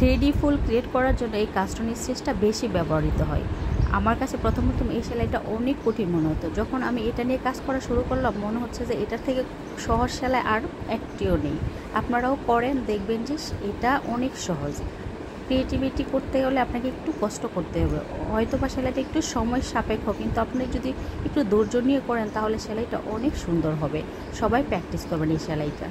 Three D ফুল create করার জন্য এই কাস্টন স্টিচটা বেশি ব্যবহৃত হয়। আমার কাছে প্রথম এই সেলাইটা অনেক কঠিন মনে হতো। যখন আমি এটা নিয়ে কাজ করা শুরু করলাম মনে হচ্ছে যে এটার থেকে সহজ সেলাই আর একটিও নেই। আপনারাও করেন, দেখবেন যে এটা অনেক সহজ। ক্রিয়েটিভিটি করতে হলে আপনাকে একটু কষ্ট করতে হবে, হয়তো বা সেলাইটা একটু সময় সাপেক্ষ, কিন্তু আপনি যদি একটু ধৈর্য নিয়ে করেন তাহলে সেলাইটা অনেক সুন্দর হবে। সবাই প্র্যাকটিস করবেন এই সেলাইটা।